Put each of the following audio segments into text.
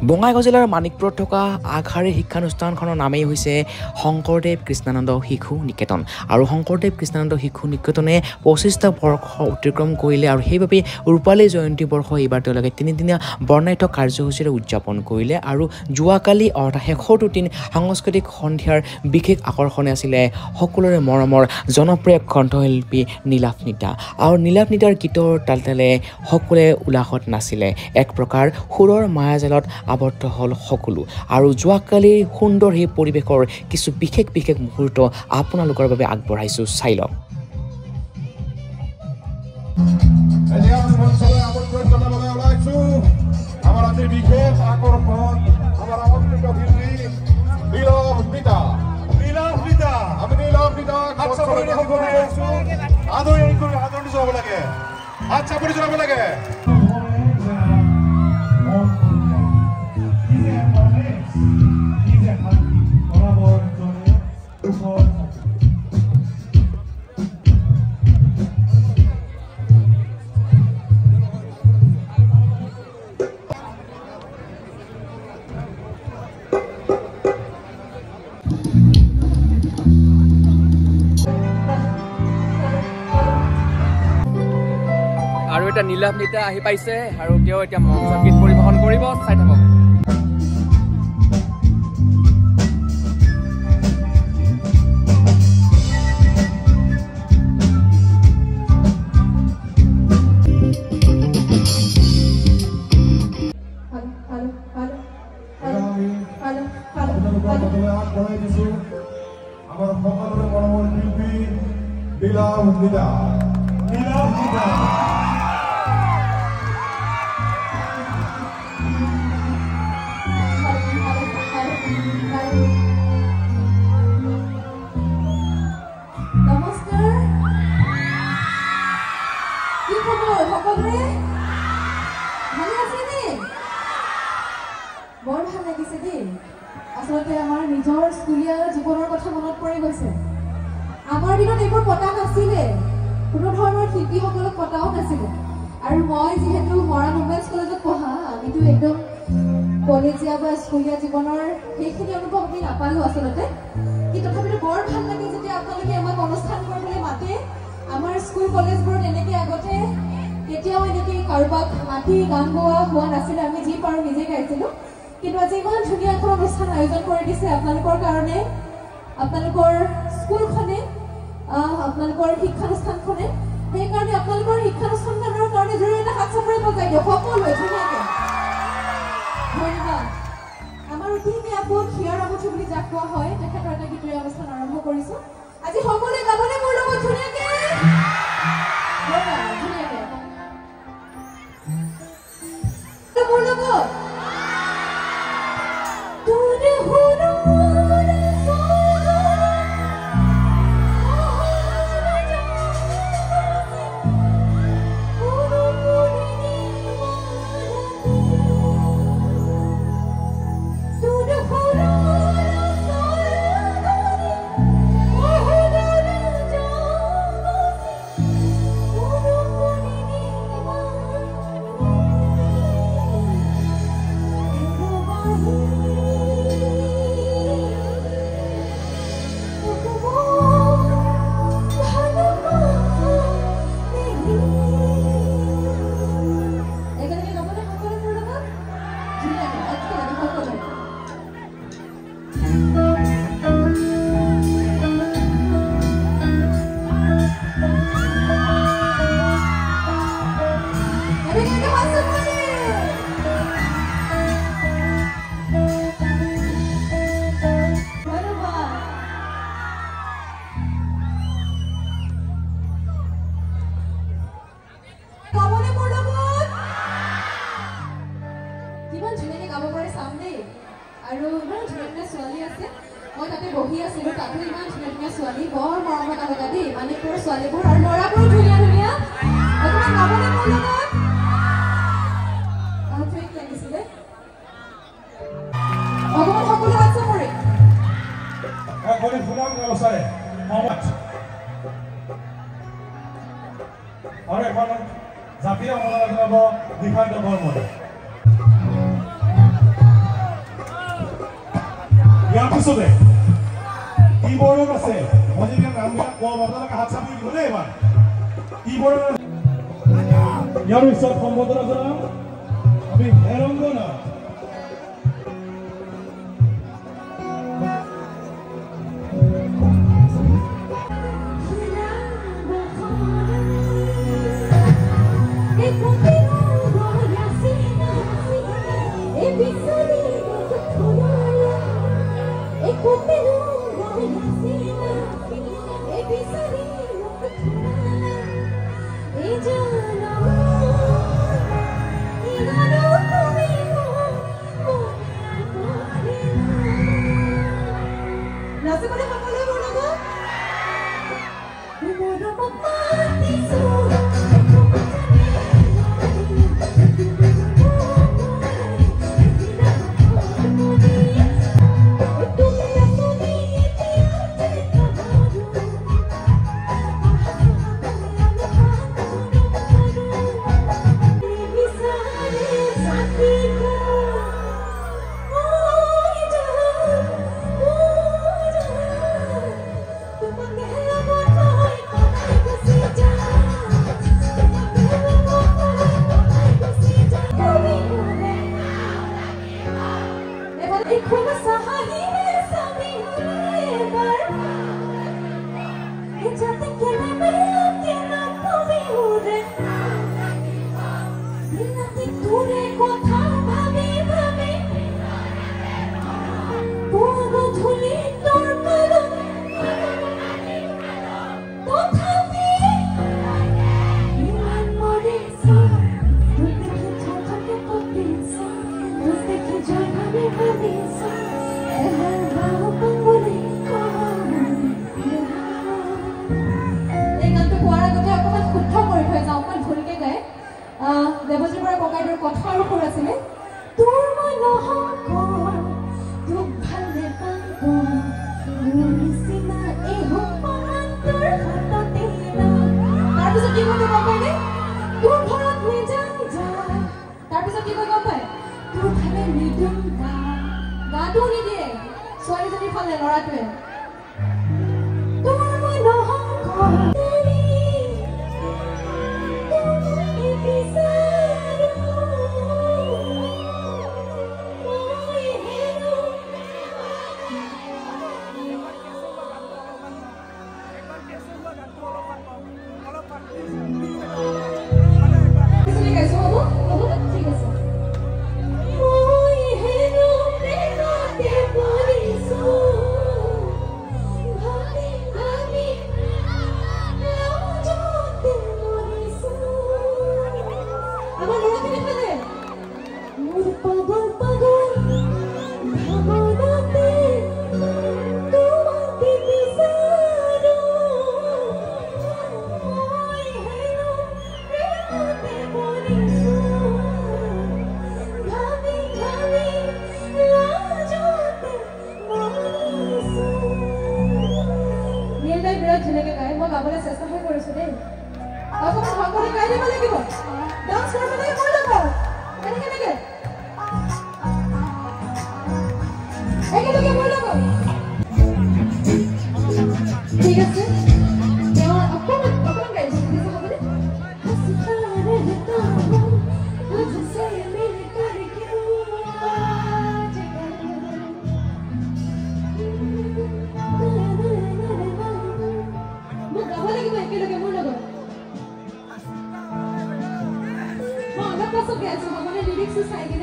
বঙাইগাঁও জিলাৰ মানিকপুৰত থকা আগশাৰীৰ শিক্ষানুষ্ঠানখনৰ নামেই হৈছে শংকৰদেৱ কৃষ্ণানন্দ শিশু নিকেতন আৰু শংকৰদেৱ কৃষ্ণানন্দ শিশু নিকেতনে ২৫টা বৰ্ষ অতিক্ৰম কৰিলে আৰু সেইবাবে ৰূপালী জয়ন্তী বৰ্ষ এইবাৰ তেওঁলোকে তিনিদিনীয়া বৰ্ণাঢ্য কাৰ্যসূচীৰে উদযাপন কৰিলে আৰু যোৱাকালি অৰ্থাৎ শেষৰটো দিন সাংস্কৃতিক সন্ধিয়াৰ বিশেষ আকৰ্ষণ আছিলে সকলোৰে মৰমৰ জনপ্ৰিয় কণ্ঠশিল্পী নীলাফনিতা আৰু নীলাফনিতাৰ গীতৰ তালে সকলোৱে উলাহত নাছিলে এক প্ৰকাৰ সুৰৰ মায়াজালত আবদ্ধ হ'ল সকলো আৰু যোৱাকালিৰ সুন্দৰ সেই পৰিৱেশৰ কিছু বিশেষ মুহূৰ্ত আপোনালোকৰ বাবে আগবঢ়াইছো চাই লওক আমাৰ আজিৰ বিশেষ আকৰ্ষণ আমাৰ আমন্ত্ৰিত শিল্পী নীলাফনিতা আমি নীলাফনিতা আদৰণি জনাব লাগে হাত চাপৰি জনাব লাগে আৰু এটা নীলাফনিতা আহি পাইছে আৰু তেওঁ এতিয়া মঞ্চত গীত পৰিৱেশন কৰিব চাই থাকক আমাৰ সকলোৰে মৰমৰ শিল্পী নীলাফনিতা নমস্কাৰ কি খবৰ সকলোৰে ভালে আছে নে বৰ ভাল লাগিছে দেই আচলতে আমাৰ নিজৰ স্কুলীয়া জীৱনৰ কথা মনত পৰি গৈছে আমাৰ দিনত এইবোৰ পতা নাছিলে কোনো ধৰণৰ শিল্পীসকলক পতাও নাছিলে আৰু মই যিহেতু মৰাণ উমেন্স কলেজত পঢ়া আমিতো একদম কলেজীয়া বা স্কুলীয়া জীৱনৰ সেইখিনি অনুভৱ আমি নাপালোঁ আচলতে কিন্তু তথাপিতো বৰ ভাল লাগে যেতিয়া আপোনালোকে আমাক অনুষ্ঠান কৰিবলৈ মাতে আমাৰ স্কুল কলেজবোৰত এনেকৈ আগতে কেতিয়াও এনেকৈ কাৰোবাক মাতি গান গোৱা হোৱা নাছিলে আমি যি পাৰোঁ নিজে গাইছিলোঁ কিন্তু আজি ইমান ধুনীয়া এখন অনুষ্ঠান আয়োজন কৰি দিছে আপোনালোকৰ কাৰণে আপোনালোকৰ স্কুলখনে আপোনালোকৰ শিক্ষানুষ্ঠানখনে সেইকাৰণে আপোনালোকৰ শিক্ষানুষ্ঠানখনৰ কাৰণে জৰুৰী এটা হাত চাপৰি বজাই দিয়ক সকলোৱে ধুনীয়াকৈ ধন্যবাদ আমাৰ অতিথি আপোন হিয়াৰ আমঠু বুলি যাক কোৱা হয় তেখেতৰ এটা গীতেৰে অনুষ্ঠান আৰম্ভ কৰিছোঁ আজি সকলোৱে গাবনে মোৰ লগত ধুনীয়াকৈ মোৰ লগত আৰু ইমান ধুনীয়া ছোৱালী আছে মই তাতে বহি আছিলোঁ তাতো ইমান ধুনীয়া ছোৱালী বৰ মৰমত লগা দেই মানিকপুৰৰ ছোৱালীবোৰ আৰু ল'ৰাবোৰো ধুনীয়া অকণমান গাবনে মোৰ লগত ফেক লাগিছিলে অকণমান সকলো আছে মৰে আৰু এখন জাতীয় মনোৰঞ্জন দিশান্ত বৰ্মন তাৰপিছতে কীবৰ্ডত আছে মই যেতিয়া নামবিলাক কম আপোনালোকে হাত চাপৰি দিব দেই এবাৰ কীবৰ্ডত ইয়াৰ পিছত সম্বোধনা জনাম আমি হেৰংগনা দেৱজীৰ পৰা ককাইদেউৰ কথা আৰু সুৰ আছিলে তোৰ মই নহকৰ তোক ভাল নেপাওঁ মোৰ নিচিনা এই সপোন তোৰ হাততে তাৰপিছত কি কয় গম পায়নে তোৰ ঘৰত নিজান যায় তাৰপিছত কি কয় গম পায় তোৰ ভালে নিদুম গাটো নিদিয়ে ছোৱালীজনীৰ ফালে ল'ৰাটোৱে তোৰ মই নহকৰ Society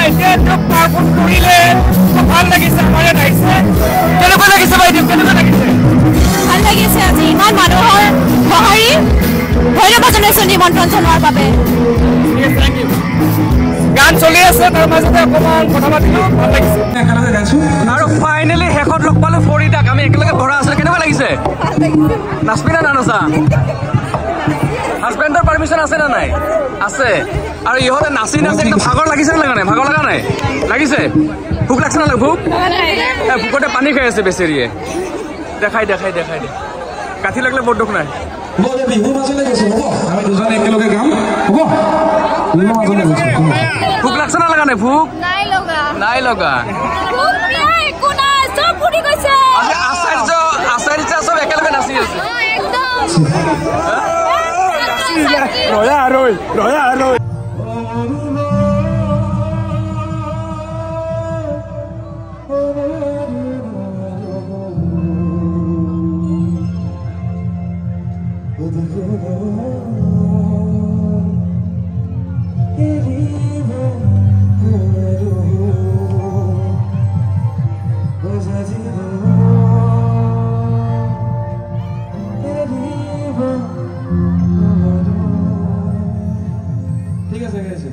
এতিয়া পাৰফৰ্ম কৰিলে ভাল লাগিছে আমাৰ ইয়াত আহিছে কেনেকুৱা লাগিছে বাইদেউ কেনেকুৱা লাগিছে ভাল লাগিছে আজি ইমান মানুহৰ সঁহাৰি ধন্যবাদ জনাইছোঁ নিমন্ত্ৰণ জনোৱাৰ বাবে থেংক ইউ গান চলি আছে তাৰ মাজতে অকণমান কথা পাতিলোঁ ভাল লাগিছে আৰু ফাইনেলি শেষত লগ পালোঁ ফৰিদাক আমি একেলগে পঢ়া আছিলোঁ কেনেকুৱা লাগিছে নাচবি না নানচা হাজবেণ্ডৰ পাৰ্মিশ্যন আছে নে নাই আছে আৰু ইহঁতে নাচি নাচি একদম ভাগৰ লাগিছে নে লগা নাই ভাগৰ লগা নাই লাগিছে ভোক লাগছে না ভোক ভোকতে পানী খাই আছে বেচেৰিয়ে দেখাই দে কাঠি লাগিলে বৰ দুখ নাই ভোক লাগছে না লগা নাই ভোক নাই লগা আচাৰ্য চব একেলগে নাচি আছে ৰয়া আৰু ঠিক আছে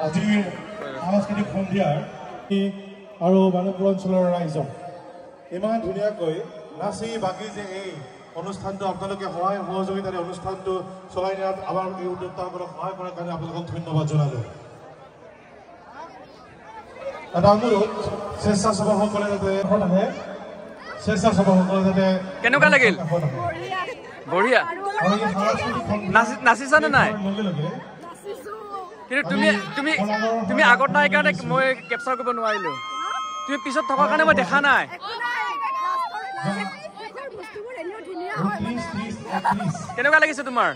আজিৰ সাংস্কৃতিক সন্ধিয়াৰ আৰু মানুহপুৰ অঞ্চলৰ ৰাইজক ইমান ধুনীয়াকৈ নাচি বাগি যে এই অনুষ্ঠানটো আপোনালোকে সহায় সহযোগিতাৰে অনুষ্ঠানটো চলাই নিয়াত আমাৰ এই উদ্যোক্তাসকলক সহায় কৰাৰ কাৰণে আপোনালোকক ধন্যবাদ জনালোঁ এটা অনুৰোধ স্বেচ্ছাসেৱকসকলে যাতে আহে স্বেচ্ছাসেৱকসকলে যাতে কেনেকুৱা লাগিল বঢ়িয়া নাচিছানে নাই কিন্তু তুমি আগত নাই কাৰণে মই কেপচাৰ কৰিব নোৱাৰিলোঁ তুমি পিছত থকাৰ কাৰণে মই দেখা নাই কেনেকুৱা লাগিছে তোমাৰ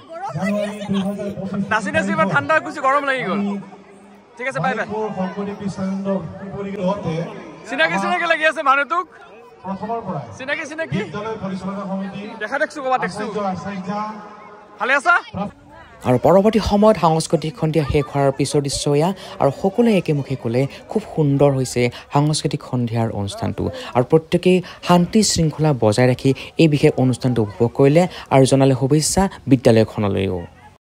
নাচি নাচি ইমান ঠাণ্ডা গুচি গৰম লাগি গ'ল ঠিক আছে বাই বাই চিনাকি লাগি আছে মানুহটোক চিনাকি দেখা দেখছো ক'ৰবাত দেখছো ভালে আছা আৰু পৰৱৰ্তী সময়ত সাংস্কৃতিক সন্ধিয়া শেষ হোৱাৰ পিছৰ দৃশ্য এয়া আৰু সকলোৱে একেমুখে ক'লে খুব সুন্দৰ হৈছে সাংস্কৃতিক সন্ধিয়াৰ অনুষ্ঠানটো আৰু প্ৰত্যেকেই শান্তি শৃংখলা বজাই ৰাখি এই বিশেষ অনুষ্ঠানটো উপভোগ কৰিলে আৰু জনালে শুভেচ্ছা বিদ্যালয়খনলৈও